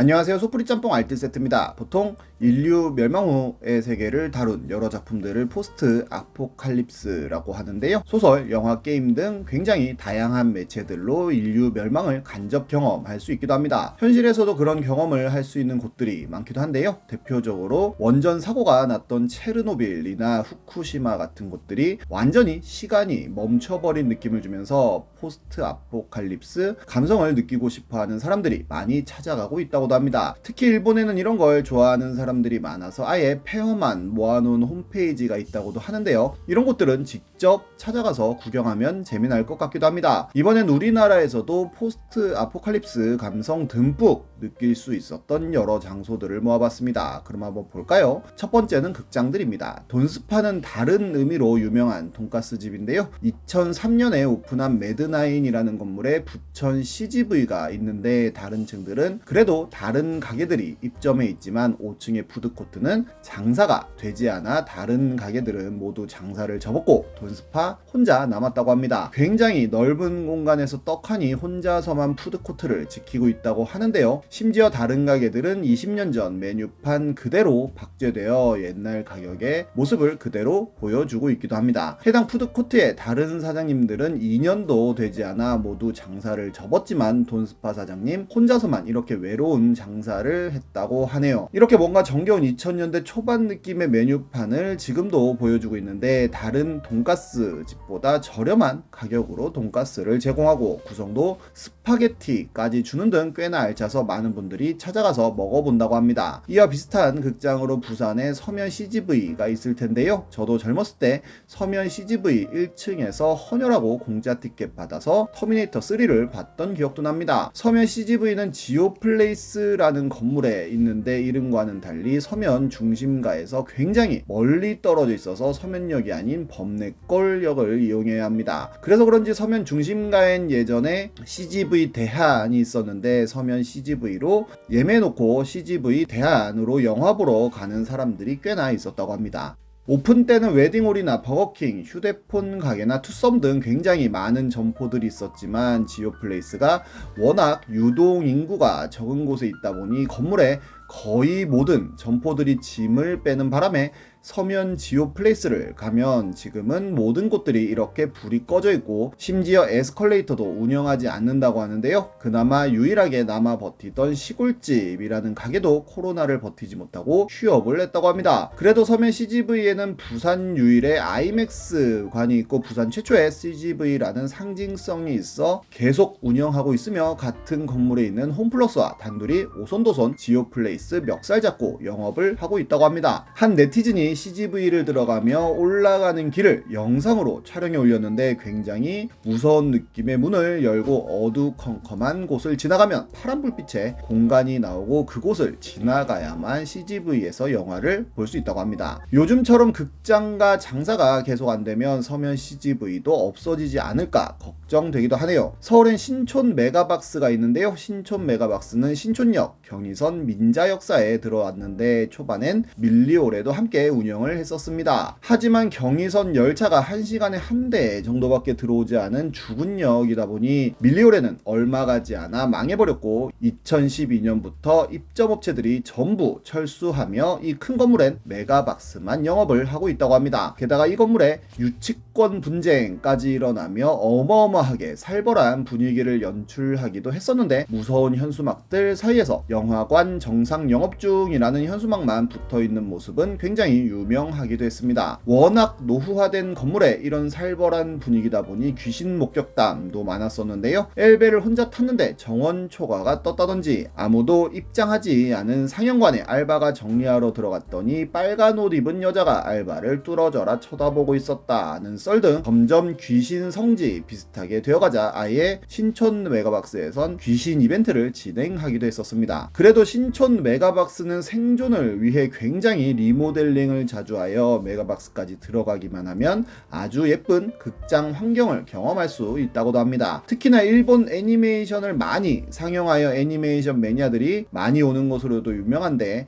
안녕하세요. 소프리 짬뽕 알뜰 세트입니다. 보통 인류 멸망 후의 세계를 다룬 여러 작품들을 포스트 아포칼립스라고 하는데요. 소설, 영화, 게임 등 굉장히 다양한 매체들로 인류 멸망을 간접 경험할 수 있기도 합니다. 현실에서도 그런 경험을 할 수 있는 곳들이 많기도 한데요. 대표적으로 원전 사고가 났던 체르노빌이나 후쿠시마 같은 곳들이 완전히 시간이 멈춰버린 느낌을 주면서 포스트 아포칼립스 감성을 느끼고 싶어하는 사람들이 많이 찾아가고 있다고도 합니다. 특히 일본에는 이런 걸 좋아하는 사람들이 많아서 아예 폐허만 모아놓은 홈페이지가 있다고도 하는데요. 이런 곳들은 직접 찾아가서 구경하면 재미날 것 같기도 합니다. 이번엔 우리나라에서도 포스트 아포칼립스 감성 듬뿍 느낄 수 있었던 여러 장소들을 모아봤습니다. 그럼 한번 볼까요? 첫 번째는 극장들입니다. 돈스파는 다른 의미로 유명한 돈가스 집인데요. 2003년에 오픈한 매드나인이라는 건물에 부천 CGV가 있는데 다른 층들은 그래도 다른 가게들이 입점해 있지만 5층의 푸드코트는 장사가 되지 않아 다른 가게들은 모두 장사를 접었고 돈스파 혼자 남았다고 합니다. 굉장히 넓은 공간에서 떡하니 혼자서만 푸드코트를 지키고 있다고 하는데요. 심지어 다른 가게들은 20년 전 메뉴판 그대로 박제되어 옛날 가격의 모습을 그대로 보여주고 있기도 합니다. 해당 푸드코트의 다른 사장님들은 2년도 되지 않아 모두 장사를 접었지만 돈스파 사장님 혼자서만 이렇게 외로운 장사를 했다고 하네요. 이렇게 뭔가 정겨운 2000년대 초반 느낌의 메뉴판을 지금도 보여주고 있는데 다른 돈가스 집보다 저렴한 가격으로 돈가스를 제공하고 구성도 스파게티까지 주는 등 꽤나 알차서 많은 분들이 찾아가서 먹어본다고 합니다. 이와 비슷한 극장으로 부산에 서면 CGV가 있을 텐데요. 저도 젊었을 때 서면 CGV 1층에서 헌혈하고 공짜 티켓 받아서 터미네이터 3를 봤던 기억도 납니다. 서면 CGV는 지오플레이스라는 건물에 있는데 이름과는 달리 서면 중심가에서 굉장히 멀리 떨어져 있어서 서면역이 아닌 범내골역을 이용해야 합니다. 그래서 그런지 서면 중심가엔 예전에 CGV 대한이 있었는데 서면 CGV로 예매해놓고 CGV 대한으로 영화 보러 가는 사람들이 꽤나 있었다고 합니다. 오픈 때는 웨딩홀이나 버거킹, 휴대폰 가게나 투썸 등 굉장히 많은 점포들이 있었지만 지오플레이스가 워낙 유동 인구가 적은 곳에 있다 보니 건물에 거의 모든 점포들이 짐을 빼는 바람에 서면 지오플레이스를 가면 지금은 모든 곳들이 이렇게 불이 꺼져 있고 심지어 에스컬레이터도 운영하지 않는다고 하는데요. 그나마 유일하게 남아 버티던 시골집이라는 가게도 코로나를 버티지 못하고 휴업을 했다고 합니다. 그래도 서면 CGV에는 부산 유일의 아이맥스관이 있고 부산 최초의 CGV라는 상징성이 있어 계속 운영하고 있으며 같은 건물에 있는 홈플러스와 단둘이 오손도손 지오플레이스 멱살 잡고 영업을 하고 있다고 합니다. 한 네티즌이 CGV를 들어가며 올라가는 길을 영상으로 촬영해 올렸는데 굉장히 무서운 느낌의 문을 열고 어두컴컴한 곳을 지나가면 파란 불빛에 공간이 나오고 그곳을 지나가야만 CGV에서 영화를 볼 수 있다고 합니다. 요즘처럼 극장과 장사가 계속 안 되면 서면 CGV도 없어지지 않을까 걱정되기도 하네요. 서울엔 신촌 메가박스가 있는데요. 신촌 메가박스는 신촌역, 경의선, 민자역사에 들어왔는데 초반엔 밀리오레도 함께 운영을 했었습니다. 하지만 경의선 열차가 1시간에 한 대 정도밖에 들어오지 않은 죽은 역이다 보니 밀리오레는 얼마 가지 않아 망해버렸고 2012년부터 입점업체들이 전부 철수하며 이 큰 건물엔 메가박스만 영업을 하고 있다고 합니다. 게다가 이 건물에 유치권 분쟁까지 일어나며 어마어마하게 살벌한 분위기를 연출하기도 했었는데 무서운 현수막들 사이에서 영화관 정상 영업 중이라는 현수막만 붙어있는 모습은 굉장히 유명하기도 했습니다. 워낙 노후화된 건물에 이런 살벌한 분위기다 보니 귀신 목격담도 많았었는데요. 엘베를 혼자 탔는데 정원 초과가 떴다든지 아무도 입장하지 않은 상영관에 알바가 정리하러 들어갔더니 빨간 옷 입은 여자가 알바를 뚫어져라 쳐다보고 있었다는 썰 등 점점 귀신 성지 비슷하게 되어가자 아예 신촌 메가박스에선 귀신 이벤트를 진행하기도 했었습니다. 그래도 신촌 메가박스는 생존을 위해 굉장히 리모델링을 자주 하여 메가박스까지 들어가기만 하면 아주 예쁜 극장 환경을 경험할 수 있다고도 합니다. 특히나 일본 애니메이션을 많이 상영하여 애니메이션 매니아들이 많이 오는 것으로도 유명한데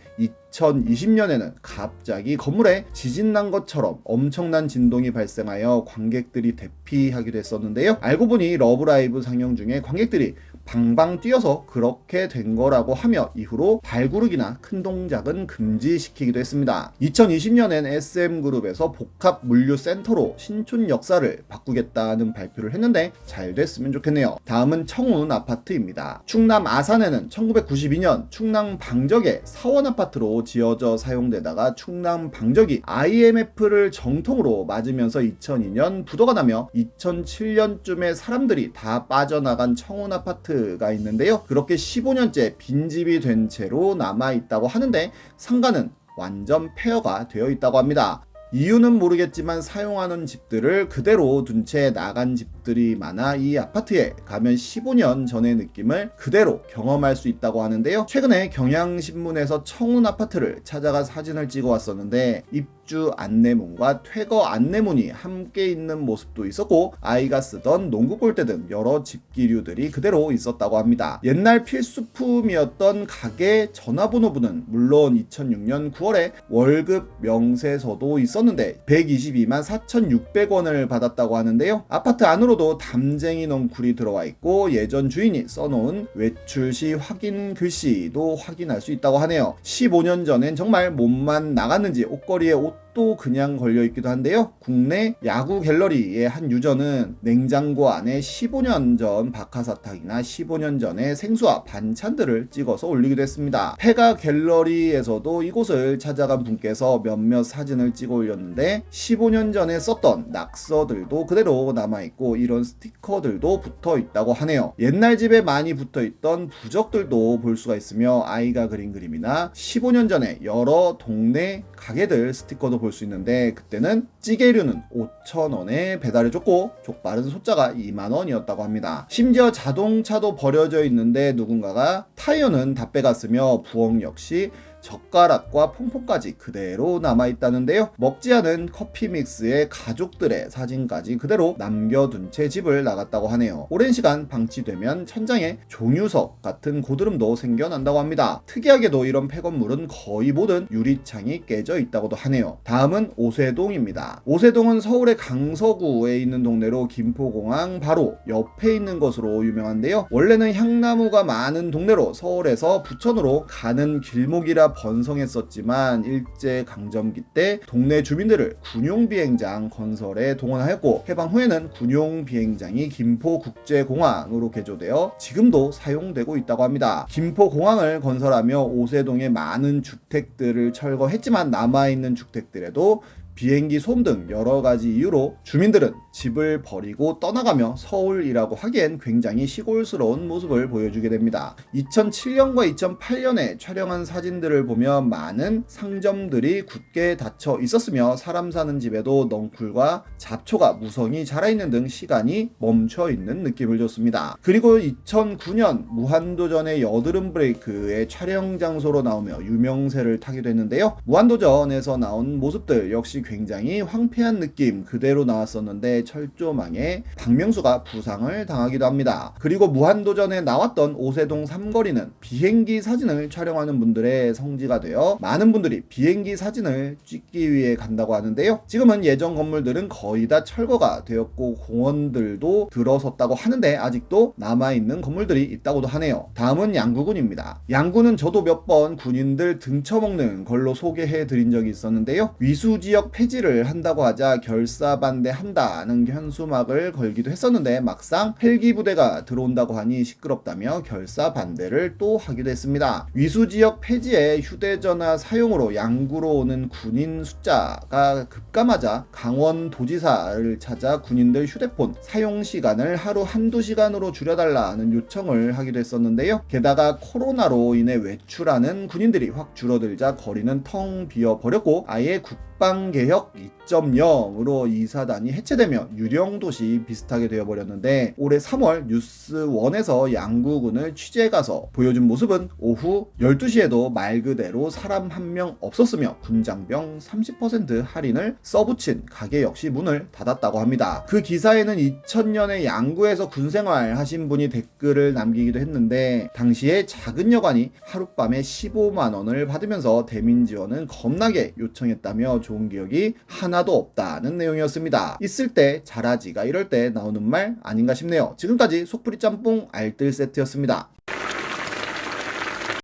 2020년에는 갑자기 건물에 지진 난 것처럼 엄청난 진동이 발생하여 관객들이 대피하기도 했었는데요. 알고 보니 러브라이브 상영 중에 관객들이 방방 뛰어서 그렇게 된 거라고 하며 이후로 발구르기나 큰 동작은 금지시키기도 했습니다. 2020년엔 SM그룹에서 복합물류센터로 신촌 역사를 바꾸겠다는 발표를 했는데 잘 됐으면 좋겠네요. 다음은 청운 아파트입니다. 충남 아산에는 1992년 충남 방적의 사원 아파트로 지어져 사용되다가 충남 방적이 IMF를 정통으로 맞으면서 2002년 부도가 나며 2007년쯤에 사람들이 다 빠져나간 청운 아파트가 있는데요. 그렇게 15년째 빈집이 된 채로 남아있다고 하는데 상가는 완전 폐허가 되어 있다고 합니다. 이유는 모르겠지만 사용하는 집들을 그대로 둔 채 나간 집들이 많아 이 아파트에 가면 15년 전의 느낌을 그대로 경험할 수 있다고 하는데요. 최근에 경향신문에서 청운 아파트를 찾아가 사진을 찍어 왔었는데 입주 안내문과 퇴거 안내문이 함께 있는 모습도 있었고 아이가 쓰던 농구 골대 등 여러 집기류들이 그대로 있었다고 합니다. 옛날 필수품이었던 가게 전화번호부는 물론 2006년 9월에 월급 명세서도 있었는데 122만 4,600원을 받았다고 하는데요. 아파트 안으로도 담쟁이 넝쿨이 들어와 있고 예전 주인이 써놓은 외출 시 확인 글씨도 확인할 수 있다고 하네요. 15년 전엔 정말 몸만 나갔는지 옷걸이에 옷도 그냥 걸려있기도 한데요. 국내 야구 갤러리의 한 유저는 냉장고 안에 15년 전 박하사탕이나 15년 전의 생수와 반찬들을 찍어서 올리기도 했습니다. 페가 갤러리에서도 이곳을 찾아간 분께서 몇몇 사진을 찍어 올렸는데 15년 전에 썼던 낙서들도 그대로 남아있고 이런 스티커들도 붙어있다고 하네요. 옛날 집에 많이 붙어있던 부적들도 볼 수가 있으며 아이가 그린 그림이나 15년 전에 여러 동네 가게들 스티커도 볼 수 있는데 그때는 찌개류는 5,000원에 배달해줬고 족발은 소짜가 2만원이었다고 합니다. 심지어 자동차도 버려져 있는데 누군가가 타이어는 다 빼갔으며 부엌 역시 젓가락과 퐁퐁까지 그대로 남아있다는데요. 먹지 않은 커피 믹스에 가족들의 사진까지 그대로 남겨둔 채 집을 나갔다고 하네요. 오랜 시간 방치되면 천장에 종유석 같은 고드름도 생겨난다고 합니다. 특이하게도 이런 폐건물은 거의 모든 유리창이 깨져 있다고도 하네요. 다음은 오세동입니다. 오세동은 서울의 강서구에 있는 동네로 김포공항 바로 옆에 있는 것으로 유명한데요. 원래는 향나무가 많은 동네로 서울에서 부천으로 가는 길목이라 번성했었지만 일제강점기 때 동네 주민들을 군용비행장 건설에 동원하였고 해방 후에는 군용비행장이 김포국제공항으로 개조되어 지금도 사용되고 있다고 합니다. 김포공항을 건설하며 오세동에 많은 주택들을 철거했지만 남아있는 주택들에도 비행기 소음 등 여러 가지 이유로 주민들은 집을 버리고 떠나가며 서울이라고 하기엔 굉장히 시골스러운 모습을 보여주게 됩니다. 2007년과 2008년에 촬영한 사진들을 보면 많은 상점들이 굳게 닫혀 있었으며 사람 사는 집에도 넝쿨과 잡초가 무성히 자라있는 등 시간이 멈춰 있는 느낌을 줬습니다. 그리고 2009년 무한도전의 여드름 브레이크의 촬영 장소로 나오며 유명세를 타기도 했는데요. 무한도전에서 나온 모습들 역시 굉장히 황폐한 느낌 그대로 나왔었는데 철조망에 박명수가 부상을 당하기도 합니다. 그리고 무한도전에 나왔던 오세동 삼거리는 비행기 사진을 촬영하는 분들의 성지가 되어 많은 분들이 비행기 사진을 찍기 위해 간다고 하는데요. 지금은 예전 건물들은 거의 다 철거가 되었고 공원들도 들어섰다고 하는데 아직도 남아있는 건물들이 있다고도 하네요. 다음은 양구군입니다. 양구는 저도 몇 번 군인들 등쳐먹는 걸로 소개해 드린 적이 있었는데요. 위수지역 폐지를 한다고 하자 결사반대한다는 현수막을 걸기도 했었는데 막상 헬기 부대가 들어온다고 하니 시끄럽다며 결사반대를 또 하기도 했습니다. 위수지역 폐지에 휴대전화 사용으로 양구로 오는 군인 숫자가 급감하자 강원도지사를 찾아 군인들 휴대폰 사용 시간을 하루 한두 시간으로 줄여달라는 요청을 하기도 했었는데요. 게다가 코로나로 인해 외출하는 군인들이 확 줄어들자 거리는 텅 비어버렸고 아예 국방개혁 2.0으로 이사단이 해체되며 유령도시 비슷하게 되어버렸는데 올해 3월 뉴스1에서 양구군을 취재가서 보여준 모습은 오후 12시에도 말 그대로 사람 한 명 없었으며 군장병 30% 할인을 써붙인 가게 역시 문을 닫았다고 합니다. 그 기사에는 2000년에 양구에서 군생활 하신 분이 댓글을 남기기도 했는데 당시에 작은 여관이 하룻밤에 15만원을 받으면서 대민지원은 겁나게 요청했다며 좋은 기억이 적이 하나도 없다는 내용이었습니다. 있을 때 잘하지가 이럴 때 나오는 말 아닌가 싶네요. 지금까지 속풀이 짬뽕 알뜰 세트였습니다.